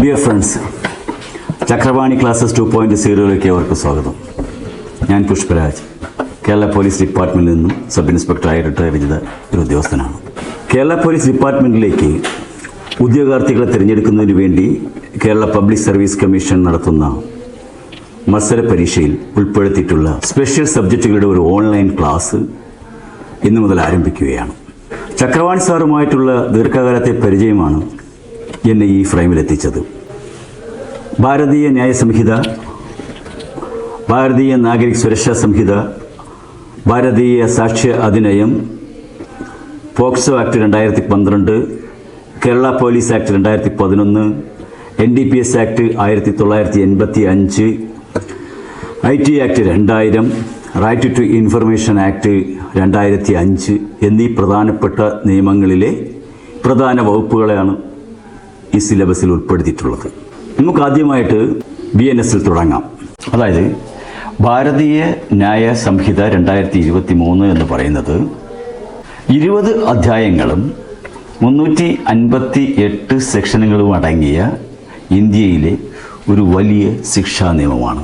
Dear friends, Chakravani classes 2.0യിലേക്ക് അവർക്ക് സ്വാഗതം. ഞാൻ പുഷ്പരാജ്, കേരള പോലീസ് ഡിപ്പാർട്ട്മെൻറ്റിൽ നിന്നും സബ് ഇൻസ്പെക്ടറായി റിട്ടയർ ചെയ്ത ഒരു ഉദ്യോഗസ്ഥനാണ്. കേരള പോലീസ് ഡിപ്പാർട്ട്മെൻറ്റിലേക്ക് ഉദ്യോഗാർത്ഥികളെ തിരഞ്ഞെടുക്കുന്നതിന് വേണ്ടി കേരള പബ്ലിക് സർവീസ് കമ്മീഷൻ നടത്തുന്ന മത്സര പരീക്ഷയിൽ ഉൾപ്പെടുത്തിയിട്ടുള്ള സ്പെഷ്യൽ സബ്ജക്റ്റുകളുടെ ഒരു ഓൺലൈൻ ക്ലാസ് ഇന്നു മുതൽ ആരംഭിക്കുകയാണ്. ചക്രവാണി സാറുമായിട്ടുള്ള ദീർഘകാലത്തെ പരിചയമാണ് എന്നെ ഈ ഫ്രെയിമിലെത്തിച്ചത്. ഭാരതീയ ന്യായ സംഹിത, ഭാരതീയ Nagarik Suraksha Sanhita, Bharatiya Sakshya Adhiniyam, POCSO act 2012, Kerala police act 2011, NDPS act 1985, IT act 2000, right to information act 2005 എന്നീ പ്രധാനപ്പെട്ട നിയമങ്ങളിലെ പ്രധാന വകുപ്പുകളെയാണ് ഈ സിലബസിൽ ഉൾപ്പെടുത്തിയിട്ടുള്ളത്. നമുക്ക് ആദ്യമായിട്ട് BNS തുടങ്ങാം. അതായത് ഭാരതീയ ന്യായ സംഹിത 2023 എന്ന് പറയുന്നത് 20 അധ്യായങ്ങളും 358 സെക്ഷനുകളും അടങ്ങിയ ഇന്ത്യയിലെ ഒരു വലിയ ശിക്ഷാ നിയമമാണ്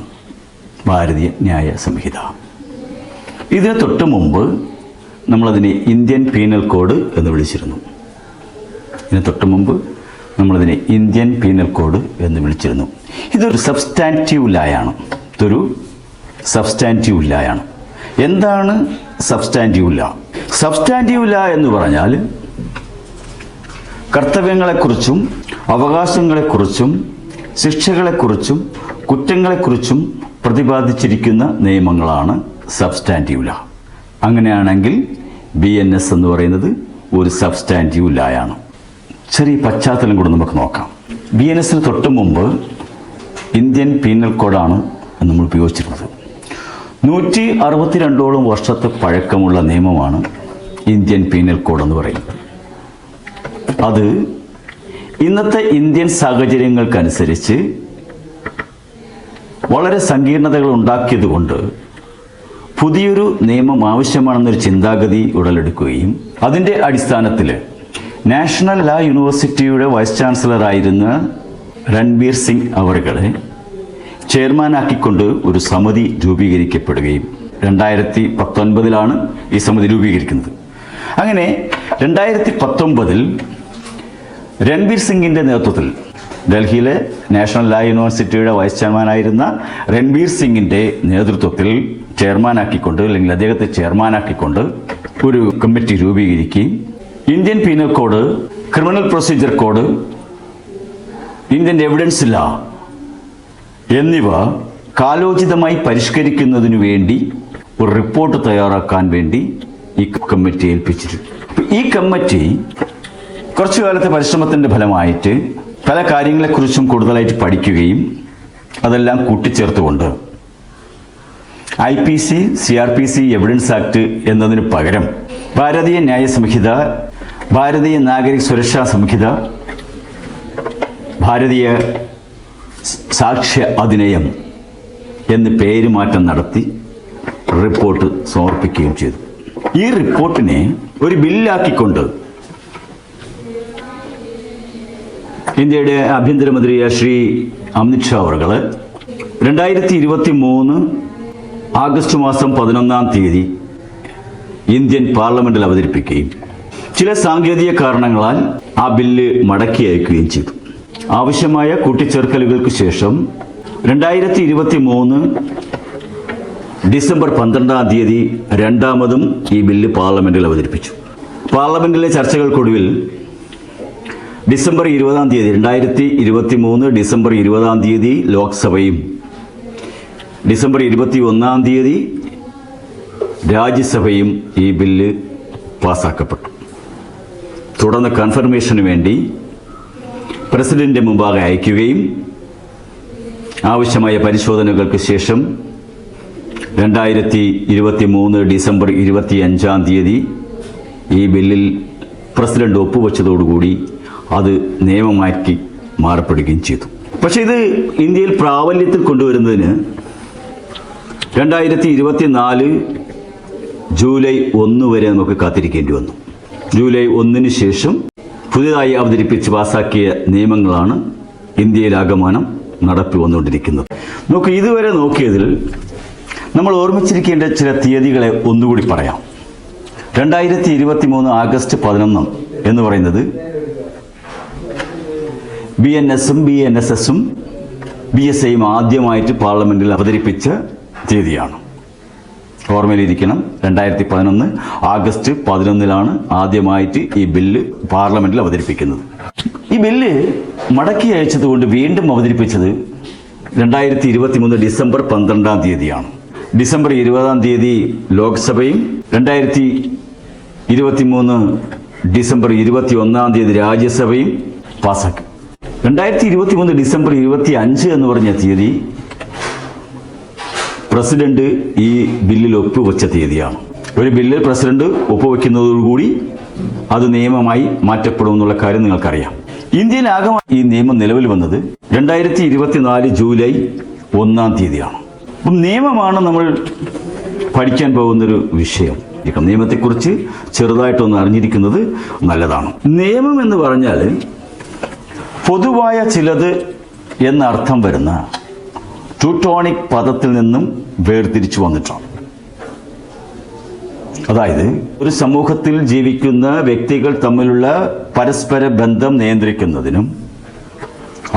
ഭാരതീയ ന്യായ സംഹിത. ഇതിന് തൊട്ട് മുമ്പ് നമ്മളതിനെ ഇന്ത്യൻ പീനൽ കോഡ് എന്ന് വിളിച്ചിരുന്നു. ഇന്ത്യൻ പീനൽ കോഡ് എന്ന് വിളിച്ചിരുന്നു. ഇതൊരു സബ്സ്റ്റാൻറ്റീവ് ലായാണ്. എന്താണ് സബ്സ്റ്റാൻറ്റീവ് ലാ? സബ്സ്റ്റാൻറ്റീവ് ലാ എന്ന് പറഞ്ഞാൽ കർത്തവ്യങ്ങളെക്കുറിച്ചും അവകാശങ്ങളെക്കുറിച്ചും ശിക്ഷകളെക്കുറിച്ചും കുറ്റങ്ങളെക്കുറിച്ചും പ്രതിപാദിച്ചിരിക്കുന്ന നിയമങ്ങളാണ് സബ്സ്റ്റാൻറ്റീവ് ലാ. അങ്ങനെയാണെങ്കിൽ BNS എന്ന് പറയുന്നത് ഒരു സബ്സ്റ്റാൻറ്റീവ് ലായാണ്. ചെറിയ പശ്ചാത്തലം കൂടെ നമുക്ക് നോക്കാം. BNSന് തൊട്ട് മുമ്പ് ഇന്ത്യൻ പീനൽ കോഡാണ് നമ്മൾ ഉപയോഗിച്ചിരുന്നത്. 162ഓളം വർഷത്തെ പഴക്കമുള്ള നിയമമാണ് ഇന്ത്യൻ പീനൽ കോഡ് എന്ന് പറയുന്നത്. അത് ഇന്നത്തെ ഇന്ത്യൻ സാഹചര്യങ്ങൾക്കനുസരിച്ച് വളരെ സങ്കീർണതകൾ ഉണ്ടാക്കിയതുകൊണ്ട് പുതിയൊരു നിയമം ആവശ്യമാണെന്നൊരു ചിന്താഗതി ഉടലെടുക്കുകയും അതിൻ്റെ അടിസ്ഥാനത്തിൽ നാഷണൽ ലാ യൂണിവേഴ്സിറ്റിയുടെ വൈസ് ചാൻസലറായിരുന്ന രൺബീർ സിംഗ് അവറുകളെ ചെയർമാനാക്കിക്കൊണ്ട് ഒരു സമിതി രൂപീകരിക്കപ്പെടുകയും 2019 ഈ സമിതി രൂപീകരിക്കുന്നത്. അങ്ങനെ 2019 രൺബീർ സിംഗിൻ്റെ നേതൃത്വത്തിൽ ഡൽഹിയിലെ നാഷണൽ ലാ യൂണിവേഴ്സിറ്റിയുടെ വൈസ് ചെയർമാനായിരുന്ന രൺബീർ സിംഗിൻ്റെ നേതൃത്വത്തിൽ അദ്ദേഹത്തെ ചെയർമാനാക്കിക്കൊണ്ട് ഒരു കമ്മിറ്റി രൂപീകരിക്കുകയും Indian penal code, criminal procedure code, Indian evidence ലാ എന്നിവ കാലോചിതമായി പരിഷ്കരിക്കുന്നതിനു വേണ്ടി ഒരു റിപ്പോർട്ട് തയ്യാറാക്കാൻ വേണ്ടി ഈ കമ്മിറ്റി ഏൽപ്പിച്ചിട്ടുണ്ട്. ഈ കമ്മിറ്റി കുറച്ചു കാലത്തെ പരിശ്രമത്തിൻ്റെ ഫലമായിട്ട് പല കാര്യങ്ങളെക്കുറിച്ചും കൂടുതലായിട്ട് പഠിക്കുകയും അതെല്ലാം കൂട്ടിച്ചേർത്തുകൊണ്ട് IPC, CRPC, എവിഡൻസ് ആക്ട് എന്നതിന് പകരം ഭാരതീയ ന്യായ സംഹിത, ഭാരതീയ നാഗരിക് സുരക്ഷാ സംഹിത, ഭാരതീയ സാക്ഷ്യ അധിനിയം എന്ന് പേരുമാറ്റം നടത്തി റിപ്പോർട്ട് സമർപ്പിക്കുകയും ചെയ്തു. ഈ റിപ്പോർട്ടിനെ ഒരു ബില്ലാക്കിക്കൊണ്ട് ഇന്ത്യയുടെ ആഭ്യന്തരമന്ത്രിയായ ശ്രീ അമിത് ഷാ അവർ 2023 ആഗസ്റ്റ് മാസം 11 ഇന്ത്യൻ പാർലമെന്റിൽ അവതരിപ്പിക്കുകയും ചില സാങ്കേതിക കാരണങ്ങളാൽ ആ ബില്ല് മടക്കി അയക്കുകയും ചെയ്തു. ആവശ്യമായ കൂട്ടിച്ചേർക്കലുകൾക്ക് ശേഷം 2023 ഡിസംബർ 12 രണ്ടാമതും ഈ ബില്ല് പാർലമെന്റിൽ അവതരിപ്പിച്ചു. പാർലമെന്റിലെ ചർച്ചകൾക്കൊടുവിൽ ഡിസംബർ 2023 ഡിസംബർ 20 ലോക്സഭയും ഡിസംബർ 21 രാജ്യസഭയും ഈ ബില്ല് പാസാക്കപ്പെട്ടു. തുടർന്ന് കൺഫർമേഷന് വേണ്ടി പ്രസിഡന്റിന്റെ മുമ്പാകെ അയക്കുകയും ആവശ്യമായ പരിശോധനകൾക്ക് ശേഷം 2023 ഡിസംബർ 25 ഈ ബില്ലിൽ പ്രസിഡന്റ് ഒപ്പുവെച്ചതോടുകൂടി അത് നിയമമാക്കി മാറപ്പെടുകയും ചെയ്തു. പക്ഷേ ഇത് ഇന്ത്യയിൽ പ്രാബല്യത്തിൽ കൊണ്ടുവരുന്നതിന് 2024 ജൂലൈ 1 വരെ നമുക്ക് കാത്തിരിക്കേണ്ടി വന്നു. ജൂലൈ 1 ശേഷം പുതിയതായി അവതരിപ്പിച്ച് പാസാക്കിയ നിയമങ്ങളാണ് ഇന്ത്യയിലാകമാനം നടപ്പിൽ വന്നുകൊണ്ടിരിക്കുന്നത്. നോക്കൂ, ഇതുവരെ നോക്കിയതിൽ നമ്മൾ ഓർമ്മിച്ചിരിക്കേണ്ട ചില തീയതികളെ ഒന്നുകൂടി പറയാം. 2023 ആഗസ്റ്റ് 11 എന്ന് പറയുന്നത് BNSും BNSSും BSIയും ആദ്യമായിട്ട് പാർലമെന്റിൽ അവതരിപ്പിച്ച തീയതിയാണ്. ഓർമ്മയിലിരിക്കണം, 2011 ആഗസ്റ്റ് 11 ആദ്യമായിട്ട് ഈ ബില്ല് പാർലമെന്റിൽ അവതരിപ്പിക്കുന്നത്. ഈ ബില്ല് മടക്കി അയച്ചതുകൊണ്ട് വീണ്ടും അവതരിപ്പിച്ചത് 2023 ഡിസംബർ 12 ഡിസംബർ 20 ലോക്സഭയും 2023 ഡിസംബർ 21 രാജ്യസഭയും പാസാക്കി. 2023 ഡിസംബർ 25 എന്ന് പറഞ്ഞ തീയതി പ്രസിഡന്റ് ഈ ബില്ലിൽ ഒപ്പുവെച്ച തീയതിയാണ്. ഒരു ബില്ലിൽ പ്രസിഡന്റ് ഒപ്പുവെക്കുന്നതോടുകൂടി അത് നിയമമായി മാറ്റപ്പെടും എന്നുള്ള കാര്യം നിങ്ങൾക്കറിയാം. ഇന്ത്യയിലാകെ ഈ നിയമം നിലവിൽ വന്നത് 2024 ജൂലൈ 1 അപ്പം നിയമമാണ് നമ്മൾ പഠിക്കാൻ പോകുന്നൊരു വിഷയം. നിയമത്തെക്കുറിച്ച് ചെറുതായിട്ടൊന്ന് അറിഞ്ഞിരിക്കുന്നത് നല്ലതാണ്. നിയമം എന്ന് പറഞ്ഞാൽ പൊതുവായ ചിലത് എന്നർത്ഥം വരുന്ന ടൂട്ടോണിക് പദത്തിൽ നിന്നും വേർതിരിച്ചു വന്നിട്ടാണ്. അതായത് ഒരു സമൂഹത്തിൽ ജീവിക്കുന്ന വ്യക്തികൾ തമ്മിലുള്ള പരസ്പര ബന്ധം നിയന്ത്രിക്കുന്നതിനും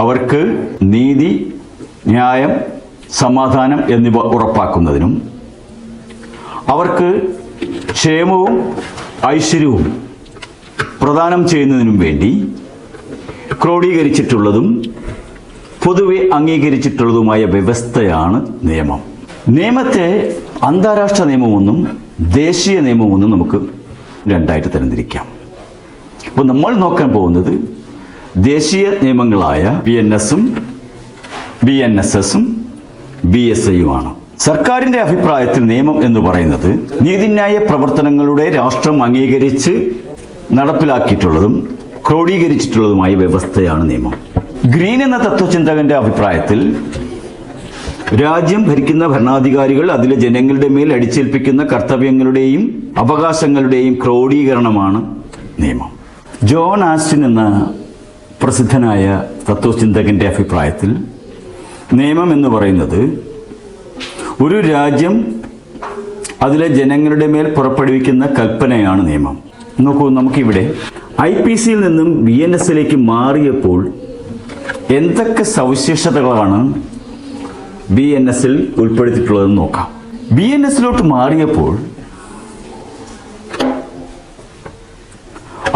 അവർക്ക് നീതി, ന്യായം, സമാധാനം എന്നിവ ഉറപ്പാക്കുന്നതിനും അവർക്ക് ക്ഷേമവും ഐശ്വര്യവും പ്രദാനം ചെയ്യുന്നതിനും വേണ്ടി ക്രോഡീകരിച്ചിട്ടുള്ളതും പൊതുവെ അംഗീകരിച്ചിട്ടുള്ളതുമായ വ്യവസ്ഥയാണ് നിയമം. നിയമത്തെ അന്താരാഷ്ട്ര നിയമമെന്നും ദേശീയ നിയമമെന്നും നമുക്ക് രണ്ടായിട്ട് തരംതിരിക്കാം. അപ്പോൾ നമ്മൾ നോക്കാൻ പോകുന്നത് ദേശീയ നിയമങ്ങളായ BNSും BNSSും BSIയുമാണ്. സർക്കാരിന്റെ അഭിപ്രായത്തിൽ നിയമം എന്ന് പറയുന്നത് നീതിന്യായ പ്രവർത്തനങ്ങളുടെ രാഷ്ട്രം അംഗീകരിച്ച് നടപ്പിലാക്കിയിട്ടുള്ളതും ക്രോഡീകരിച്ചിട്ടുള്ളതുമായ വ്യവസ്ഥയാണ് നിയമം. ഗ്രീൻ എന്ന തത്വചിന്തകന്റെ അഭിപ്രായത്തിൽ രാജ്യം ഭരിക്കുന്ന ഭരണാധികാരികൾ അതിലെ ജനങ്ങളുടെ മേൽ അടിച്ചേൽപ്പിക്കുന്ന കർത്തവ്യങ്ങളുടെയും അവകാശങ്ങളുടെയും ക്രോഡീകരണമാണ് നിയമം. ജോൺ ആസ്റ്റിൻ എന്ന പ്രസിദ്ധനായ തത്വചിന്തകന്റെ അഭിപ്രായത്തിൽ നിയമം എന്ന് പറയുന്നത് ഒരു രാജ്യം അതിലെ ജനങ്ങളുടെ മേൽ പുറപ്പെടുവിക്കുന്ന കൽപ്പനയാണ് നിയമം. നോക്കൂ, നമുക്കിവിടെ IPCയിൽ നിന്നും BNSലേക്ക് മാറിയപ്പോൾ എന്തൊക്കെ സവിശേഷതകളാണ് BNSൽ ഉൾപ്പെടുത്തിയിട്ടുള്ളതെന്ന് നോക്കാം. BNSലോട്ട് മാറിയപ്പോൾ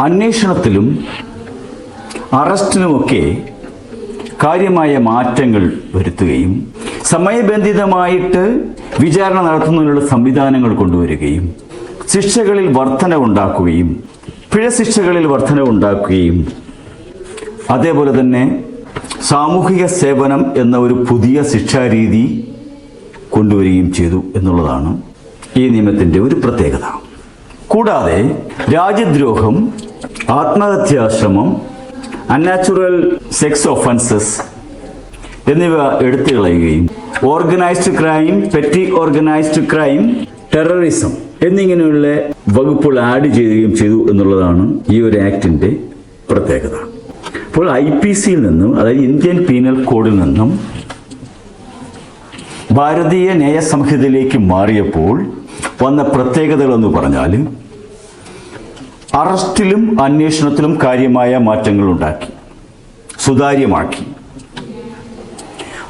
അന്വേഷണത്തിലും അറസ്റ്റിലുമൊക്കെ കാര്യമായ മാറ്റങ്ങൾ വരുത്തുകയും സമയബന്ധിതമായിട്ട് വിചാരണ നടത്തുന്നതിനുള്ള സംവിധാനങ്ങൾ കൊണ്ടുവരികയും ശിക്ഷകളിൽ വർധനവുണ്ടാക്കുകയും പിഴശിക്ഷകളിൽ വർധനവുണ്ടാക്കുകയും അതേപോലെ തന്നെ സാമൂഹിക സേവനം എന്ന ഒരു പുതിയ ശിക്ഷാരീതി കൊണ്ടുവരികയും ചെയ്തു എന്നുള്ളതാണ് ഈ നിയമത്തിൻ്റെ ഒരു പ്രത്യേകത. കൂടാതെ രാജ്യദ്രോഹം, ആത്മഹത്യാശ്രമം, അൺനാച്ചുറൽ സെക്സ് ഒഫൻസസ് എന്നിവ എടുത്തു കളയുകയും organised crime, petty organised crime, terrorism എന്നിങ്ങനെയുള്ള വകുപ്പുകൾ ആഡ് ചെയ്യുകയും ചെയ്തു എന്നുള്ളതാണ് ഈ ഒരു ആക്ടിന്റെ പ്രത്യേകത. അപ്പോൾ IPCയിൽ നിന്നും, അതായത് ഇന്ത്യൻ പീനൽ കോഡിൽ നിന്നും ഭാരതീയ ന്യായ സംഹിതയിലേക്ക് മാറിയപ്പോൾ വന്ന പ്രത്യേകതകളെന്ന് പറഞ്ഞാൽ അറസ്റ്റിലും അന്വേഷണത്തിലും കാര്യമായ മാറ്റങ്ങൾ ഉണ്ടാക്കി, സുതാര്യമാക്കി.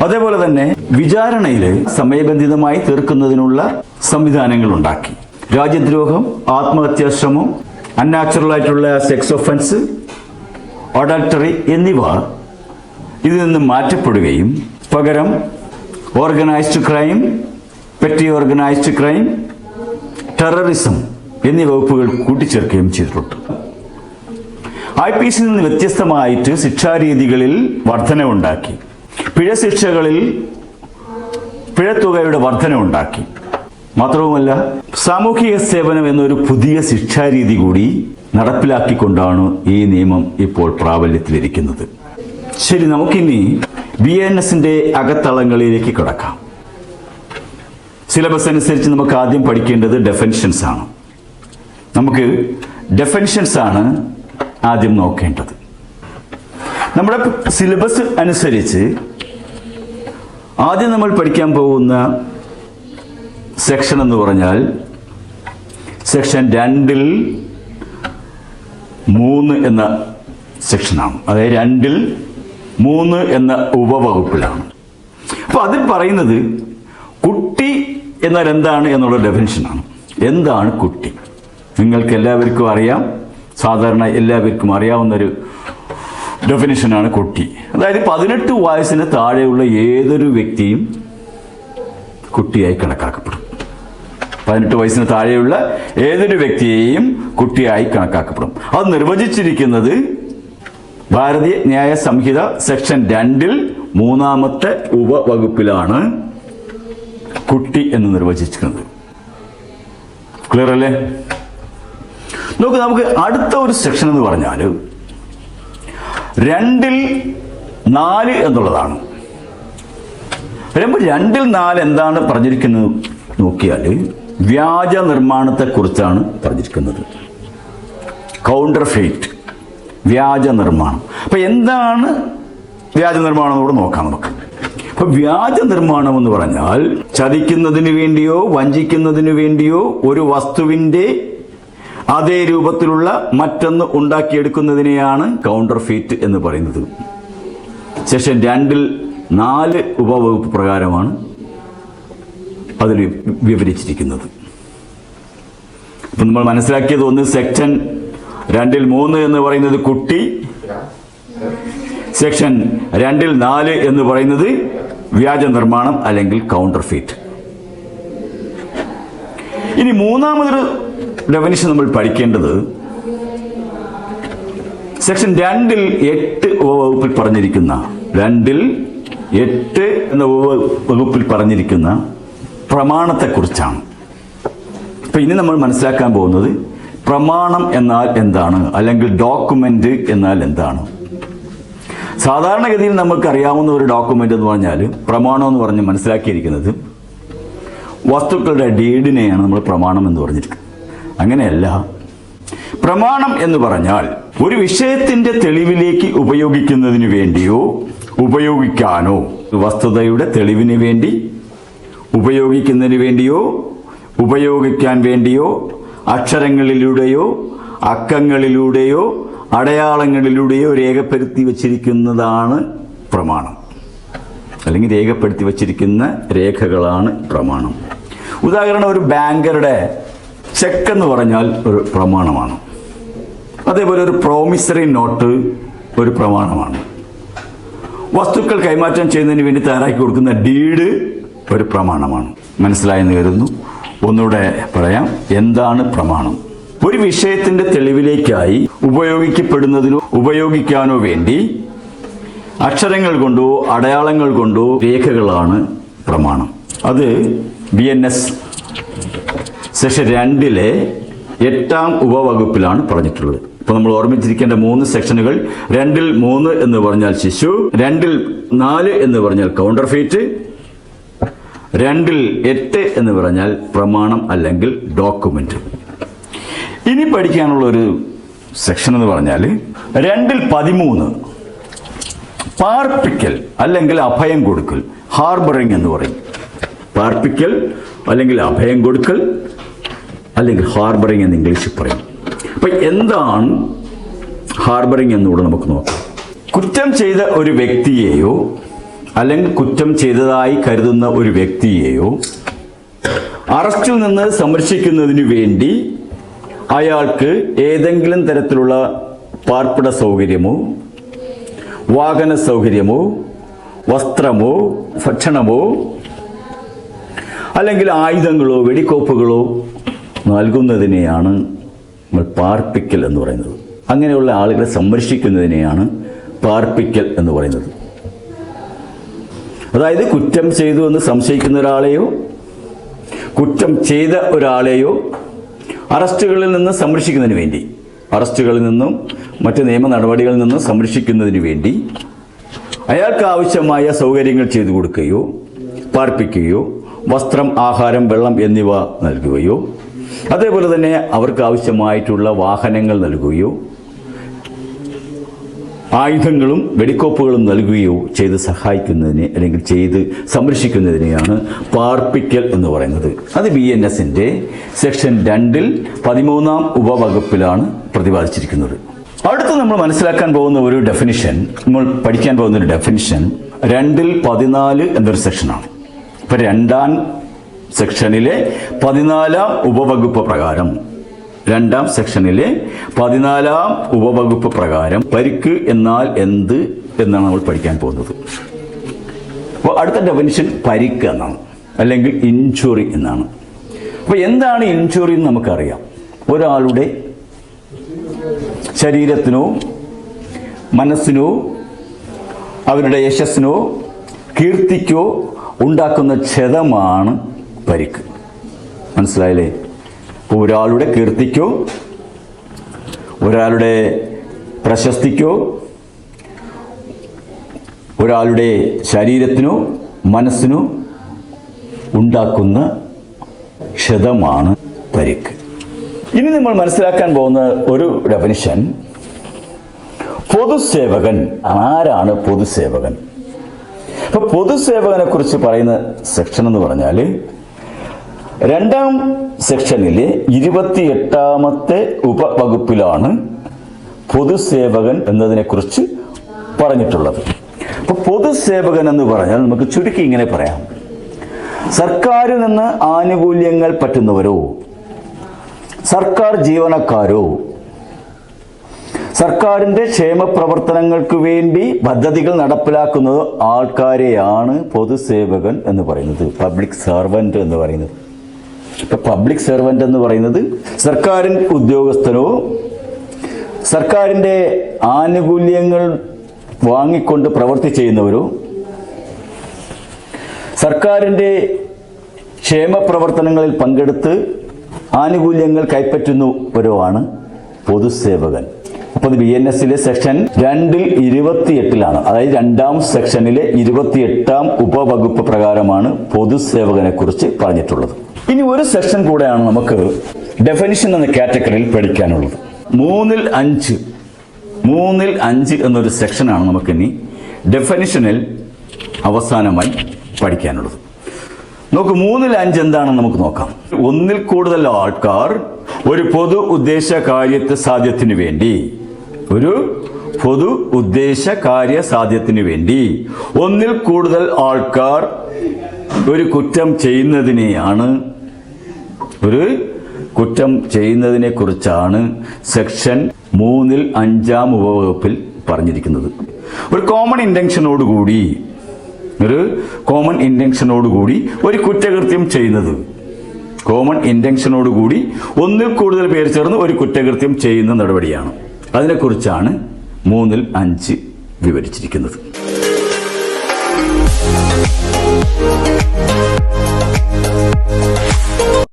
അതേപോലെ തന്നെ വിചാരണയിൽ സമയബന്ധിതമായി തീർക്കുന്നതിനുള്ള സംവിധാനങ്ങൾ ഉണ്ടാക്കി. രാജ്യദ്രോഹം, ആത്മഹത്യാശ്രമം, അൺനാച്ചുറൽ ആയിട്ടുള്ള സെക്സ് ഒഫൻസ്, അഡൾട്ടറി എന്നിവ ഇതിൽ നിന്ന് മാറ്റപ്പെടുകയും പകരം organised crime, petty organised crime, terrorism എന്നീ വകുപ്പുകൾ കൂട്ടിച്ചേർക്കുകയും ചെയ്തിട്ടുണ്ട്. IPCയിൽ നിന്ന് വ്യത്യസ്തമായിട്ട് ശിക്ഷാരീതികളിൽ വർധനവുണ്ടാക്കി, പിഴശിക്ഷകളിൽ പിഴത്തുകയുടെ വർധനവുണ്ടാക്കി. മാത്രവുമല്ല, സാമൂഹിക സേവനം എന്നൊരു പുതിയ ശിക്ഷാരീതി കൂടി നടപ്പിലാക്കിക്കൊണ്ടാണ് ഈ നിയമം ഇപ്പോൾ പ്രാബല്യത്തിലിരിക്കുന്നത്. ശരി, നമുക്കിനി BNSന്റെ അകത്തളങ്ങളിലേക്ക് കിടക്കാം. സിലബസ് അനുസരിച്ച് നമുക്ക് ആദ്യം പഠിക്കേണ്ടത് ഡെഫിനിഷൻസ് ആണ്. നമുക്ക് ഡെഫിനിഷൻസ് ആണ് ആദ്യം നോക്കേണ്ടത്. നമ്മുടെ സിലബസ് അനുസരിച്ച് ആദ്യം നമ്മൾ പഠിക്കാൻ പോകുന്ന സെക്ഷൻ എന്ന് പറഞ്ഞാൽ സെക്ഷൻ 2-ൽ 3 എന്ന സെക്ഷനാണ്. അതായത് 2-ൽ 3 എന്ന ഉപവകുപ്പിലാണ്. അപ്പോൾ അതിൽ പറയുന്നത് കുട്ടി എന്നാൽ എന്താണ് എന്നുള്ള ഡെഫിനിഷനാണ്. എന്താണ് കുട്ടി? നിങ്ങൾക്ക് എല്ലാവർക്കും അറിയാം, സാധാരണ എല്ലാവർക്കും അറിയാവുന്നൊരു ഡെഫിനിഷനാണ് കുട്ടി. അതായത് 18 വയസ്സിന് താഴെയുള്ള ഏതൊരു വ്യക്തിയും കുട്ടിയായി കണക്കാക്കപ്പെടും. 18 വയസ്സിന് താഴെയുള്ള ഏതൊരു വ്യക്തിയെയും കുട്ടിയായി കണക്കാക്കപ്പെടും. അത് നിർവചിച്ചിരിക്കുന്നത് ഭാരതീയ ന്യായ സംഹിത സെക്ഷൻ 2-ൽ 3-ാമത്തെ ഉപവകുപ്പിലാണ് കുട്ടി എന്ന് നിർവചിച്ചിരിക്കുന്നത്. ക്ലിയർ അല്ലേ? നോക്ക്, നമുക്ക് അടുത്ത ഒരു സെക്ഷൻ എന്ന് പറഞ്ഞാൽ 2-ൽ 4 എന്നുള്ളതാണ്. 2-ൽ 4 എന്താണ് പറഞ്ഞിരിക്കുന്നത് നോക്കിയാൽ വ്യാജ നിർമ്മാണത്തെക്കുറിച്ചാണ് പറഞ്ഞിരിക്കുന്നത്. കൗണ്ടർ ഫെയ്റ്റ്, വ്യാജ നിർമ്മാണം. അപ്പൊ എന്താണ് വ്യാജ നിർമ്മാണം എന്ന് കൂടെ നോക്കാം നമുക്ക്. അപ്പൊ വ്യാജ നിർമ്മാണം എന്ന് പറഞ്ഞാൽ ചതിക്കുന്നതിന് വേണ്ടിയോ വഞ്ചിക്കുന്നതിന് വേണ്ടിയോ ഒരു വസ്തുവിന്റെ അതേ രൂപത്തിലുള്ള മറ്റൊന്ന് ഉണ്ടാക്കിയെടുക്കുന്നതിനെയാണ് കൗണ്ടർ ഫെയ്റ്റ് എന്ന് പറയുന്നത്. സെക്ഷൻ 2-ൽ 4 ഉപവകുപ്പ് പ്രകാരമാണ് അതിൽ വിവരിച്ചിരിക്കുന്നത്. അപ്പം നമ്മൾ മനസ്സിലാക്കിയത് ഒന്ന്, സെക്ഷൻ 2-ൽ 3 എന്ന് പറയുന്നത് കുട്ടി, സെക്ഷൻ 2-ൽ 4 എന്ന് പറയുന്നത് വ്യാജ നിർമ്മാണം അല്ലെങ്കിൽ കൗണ്ടർ ഫെയ്റ്റ്. ഇനി മൂന്നാമതൊരു ഡെഫിനിഷൻ നമ്മൾ പഠിക്കേണ്ടത് സെക്ഷൻ 2-ൽ 8 വകുപ്പിൽ പറഞ്ഞിരിക്കുന്ന 2-ൽ 8 എന്ന വകുപ്പിൽ പറഞ്ഞിരിക്കുന്ന പ്രമാണത്തെക്കുറിച്ചാണ്. അപ്പൊ ഇനി നമ്മൾ മനസ്സിലാക്കാൻ പോകുന്നത് പ്രമാണം എന്നാൽ എന്താണ്, അല്ലെങ്കിൽ ഡോക്യുമെന്റ് എന്നാൽ എന്താണ്. സാധാരണഗതിയിൽ നമുക്കറിയാവുന്ന ഒരു ഡോക്യുമെന്റ് എന്ന് പറഞ്ഞാൽ, പ്രമാണം എന്ന് പറഞ്ഞ് മനസ്സിലാക്കിയിരിക്കുന്നത് വസ്തുക്കളുടെ ഡീഡിനെയാണ് നമ്മൾ പ്രമാണം എന്ന് പറഞ്ഞിരിക്കുന്നത്. അങ്ങനെയല്ല. പ്രമാണം എന്ന് പറഞ്ഞാൽ ഒരു വിഷയത്തിന്റെ തെളിവിലേക്ക് ഉപയോഗിക്കുന്നതിന് വേണ്ടിയോ ഉപയോഗിക്കാനോ, വസ്തുതയുടെ തെളിവിന് വേണ്ടി ഉപയോഗിക്കുന്നതിന് വേണ്ടിയോ ഉപയോഗിക്കാൻ വേണ്ടിയോ അക്ഷരങ്ങളിലൂടെയോ അക്കങ്ങളിലൂടെയോ അടയാളങ്ങളിലൂടെയോ രേഖപ്പെടുത്തി വച്ചിരിക്കുന്നതാണ് പ്രമാണം, അല്ലെങ്കിൽ രേഖപ്പെടുത്തി വച്ചിരിക്കുന്ന രേഖകളാണ് പ്രമാണം. ഉദാഹരണം, ഒരു ബാങ്കറുടെ ചെക്ക് എന്ന് പറഞ്ഞാൽ ഒരു പ്രമാണമാണ്. അതേപോലെ ഒരു പ്രോമിസറി നോട്ട് ഒരു പ്രമാണമാണ്. വസ്തുക്കൾ കൈമാറ്റം ചെയ്യുന്നതിന് വേണ്ടി തയ്യാറാക്കി കൊടുക്കുന്ന ഡീഡ് ഒരു പ്രമാണമാണ്. മനസ്സിലായെന്ന് കരുതുന്നു. ഒന്നുകൂടെ പറയാം, എന്താണ് പ്രമാണം? ഒരു വിഷയത്തിന്റെ തെളിവിലേക്കായി ഉപയോഗിക്കപ്പെടുന്നതിനോ ഉപയോഗിക്കാനോ വേണ്ടി അക്ഷരങ്ങൾ കൊണ്ടോ അടയാളങ്ങൾ കൊണ്ടോ രേഖകളാണ് പ്രമാണം. അത് BNS സെക്ഷൻ 2-ലെ 8-ാം ഉപവകുപ്പിലാണ് പറഞ്ഞിട്ടുള്ളത്. ഇപ്പൊ നമ്മൾ ഓർമ്മിച്ചിരിക്കേണ്ട 3 സെക്ഷനുകൾ: 2-ൽ 3 എന്ന് പറഞ്ഞാൽ ശിശു, 2-ൽ 4 എന്ന് പറഞ്ഞാൽ കൗണ്ടർ ഫെയ്റ്റ്, 2-ൽ 8 എന്ന് പറഞ്ഞാൽ പ്രമാണം അല്ലെങ്കിൽ ഡോക്യുമെന്റ്. ഇനി പഠിക്കാനുള്ള ഒരു സെക്ഷൻ എന്ന് പറഞ്ഞാൽ 2-ൽ 13 പാർപ്പിക്കൽ അല്ലെങ്കിൽ അഭയം കൊടുക്കൽ, ഹാർബറിംഗ് എന്ന് പറയും. പാർപ്പിക്കൽ അല്ലെങ്കിൽ അഭയം കൊടുക്കൽ അല്ലെങ്കിൽ ഹാർബറിംഗ് എന്ന് ഇംഗ്ലീഷിൽ പറയും. അപ്പൊ എന്താണ് ഹാർബറിംഗ് എന്നുകൂടെ നമുക്ക് നോക്കാം. കുറ്റം ചെയ്ത ഒരു വ്യക്തിയെയോ അല്ലെങ്കിൽ കുറ്റം ചെയ്തതായി കരുതുന്ന ഒരു വ്യക്തിയെയോ അറസ്റ്റിൽ നിന്ന് സംരക്ഷിക്കുന്നതിന് വേണ്ടി അയാൾക്ക് ഏതെങ്കിലും തരത്തിലുള്ള പാർപ്പിട സൗകര്യമോ വാഹന സൗകര്യമോ വസ്ത്രമോ ഭക്ഷണമോ അല്ലെങ്കിൽ ആയുധങ്ങളോ വെടിക്കോപ്പുകളോ നൽകുന്നതിനെയാണ് നമ്മൾ പാർപ്പിക്കൽ എന്ന് പറയുന്നത്. അങ്ങനെയുള്ള ആളുകളെ സംരക്ഷിക്കുന്നതിനെയാണ് പാർപ്പിക്കൽ എന്ന് പറയുന്നത്. അതായത് കുറ്റം ചെയ്തു എന്ന് സംശയിക്കുന്ന ഒരാളെയോ കുറ്റം ചെയ്ത ഒരാളെയോ അറസ്റ്റുകളിൽ നിന്ന് സംരക്ഷിക്കുന്നതിന് വേണ്ടി, അറസ്റ്റുകളിൽ നിന്നും മറ്റ് നിയമ നടപടികളിൽ നിന്നും സംരക്ഷിക്കുന്നതിന് വേണ്ടി അയാൾക്ക് ആവശ്യമായ സൗകര്യങ്ങൾ ചെയ്തു കൊടുക്കുകയോ പാർപ്പിക്കുകയോ വസ്ത്രം, ആഹാരം, വെള്ളം എന്നിവ നൽകുകയോ അതേപോലെ തന്നെ അവർക്ക് ആവശ്യമായിട്ടുള്ള വാഹനങ്ങൾ നൽകുകയോ ആയുധങ്ങളും വെടിക്കോപ്പുകളും നൽകുകയോ ചെയ്ത് സഹായിക്കുന്നതിനെ അല്ലെങ്കിൽ ചെയ്ത് സംരക്ഷിക്കുന്നതിനെയാണ് പാർപ്പിക്കൽ എന്ന് പറയുന്നത്. അത് BNSന്റെ സെക്ഷൻ 2-ൽ 13-ാം ഉപവകുപ്പിലാണ് പ്രതിപാദിച്ചിരിക്കുന്നത്. അടുത്ത് നമ്മൾ മനസ്സിലാക്കാൻ പോകുന്ന ഒരു ഡെഫിനിഷൻ, നമ്മൾ പഠിക്കാൻ പോകുന്ന ഒരു ഡെഫിനിഷൻ 2-ൽ 14 എന്നൊരു സെക്ഷനാണ്. ഇപ്പൊ 2-ാം സെക്ഷനിലെ 14-ാം ഉപവകുപ്പ് പ്രകാരം 2-ാം സെക്ഷനിലെ 14-ാം ഉപവകുപ്പ് പ്രകാരം പരിക്ക് എന്നാൽ എന്ത് എന്നാണ് നമ്മൾ പഠിക്കാൻ പോകുന്നത്. അപ്പോൾ അടുത്ത ഡെഫിനിഷൻ പരിക്ക് എന്നാണ്, അല്ലെങ്കിൽ ഇൻജുറി എന്നാണ്. അപ്പോൾ എന്താണ് ഇൻജുറി എന്ന് നമുക്കറിയാം. ഒരാളുടെ ശരീരത്തിനോ മനസ്സിനോ അവരുടെ യശസ്സിനോ കീർത്തിക്കോ ഉണ്ടാക്കുന്ന ക്ഷതമാണ് പരിക്ക്. മനസ്സിലായില്ലേ? അപ്പോൾ ഒരാളുടെ കീർത്തിക്കോ ഒരാളുടെ പ്രശസ്തിക്കോ ഒരാളുടെ ശരീരത്തിനോ മനസ്സിനോ ഉണ്ടാക്കുന്ന ക്ഷതമാണ് പരിക്ക്. ഇനി നമ്മൾ മനസ്സിലാക്കാൻ പോകുന്ന ഒരു ഡെഫിനിഷൻ, പൊതുസേവകൻ. ആരാണ് പൊതുസേവകൻ? അപ്പൊ പൊതുസേവകനെ കുറിച്ച് പറയുന്ന സെക്ഷൻ എന്ന് പറഞ്ഞാൽ 2-ാം സെക്ഷനിലെ 28-ാമത്തെ ഉപവകുപ്പിലാണ് പൊതുസേവകൻ എന്നതിനെ കുറിച്ച് പറഞ്ഞിട്ടുള്ളത്. അപ്പൊ പൊതുസേവകൻ എന്ന് പറഞ്ഞാൽ നമുക്ക് ചുരുക്കി ഇങ്ങനെ പറയാം: സർക്കാരിൽ നിന്ന് ആനുകൂല്യങ്ങൾ പറ്റുന്നവരോ സർക്കാർ ജീവനക്കാരോ സർക്കാരിന്റെ ക്ഷേമ പ്രവർത്തനങ്ങൾക്ക് വേണ്ടി പദ്ധതികൾ നടപ്പിലാക്കുന്ന ആൾക്കാരെയാണ് പൊതുസേവകൻ എന്ന് പറയുന്നത്, പബ്ലിക് സർവന്റ് എന്ന് പറയുന്നത്. ഇപ്പൊ പബ്ലിക് സർവന്റ് എന്ന് പറയുന്നത് സർക്കാരിൻ ഉദ്യോഗസ്ഥനോ സർക്കാരിന്റെ ആനുകൂല്യങ്ങൾ വാങ്ങിക്കൊണ്ട് പ്രവൃത്തി ചെയ്യുന്നവരോ സർക്കാരിന്റെ ക്ഷേമ പ്രവർത്തനങ്ങളിൽ പങ്കെടുത്ത് ആനുകൂല്യങ്ങൾ കൈപ്പറ്റുന്നവരോ ആണ് പൊതുസേവകൻ. അപ്പോൾ BNSലെ സെക്ഷൻ 2-ൽ 28-ലാണ്, അതായത് 2-ാം സെക്ഷനിലെ 28-ാം ഉപവകുപ്പ് പ്രകാരമാണ് പൊതുസേവകനെ കുറിച്ച് പറഞ്ഞിട്ടുള്ളത്. ഇനി ഒരു സെക്ഷൻ കൂടെയാണ് നമുക്ക് ഡെഫിനിഷൻ എന്ന കാറ്റഗറിയിൽ പഠിക്കാനുള്ളത്. 3-ൽ 5 എന്നൊരു സെക്ഷനാണ് നമുക്കിനി ഡെഫിനിഷനിൽ അവസാനമായി പഠിക്കാനുള്ളത്. നോക്ക്, 3-ൽ 5 എന്താണെന്ന് നമുക്ക് നോക്കാം. ഒന്നിൽ കൂടുതൽ ആൾക്കാർ ഒരു പൊതു ഉദ്ദേശ കാര്യ സാധ്യത്തിന് വേണ്ടി ഒന്നിൽ കൂടുതൽ ആൾക്കാർ ഒരു കുറ്റം ചെയ്യുന്നതിനെ കുറിച്ചാണ് സെക്ഷൻ 3-ൽ 5-ാം ഉപവകുപ്പിൽ പറഞ്ഞിരിക്കുന്നത്. ഒരു കോമൺ ഇന്റൻഷനോടുകൂടി ഒരു കുറ്റകൃത്യം ചെയ്യുന്നത്, ഒന്നിൽ കൂടുതൽ പേർ ചേർന്ന് ഒരു കുറ്റകൃത്യം ചെയ്യുന്ന നടപടിയാണ്. അതിനെക്കുറിച്ചാണ് 3-ൽ 5 വിവരിച്ചിരിക്കുന്നത്.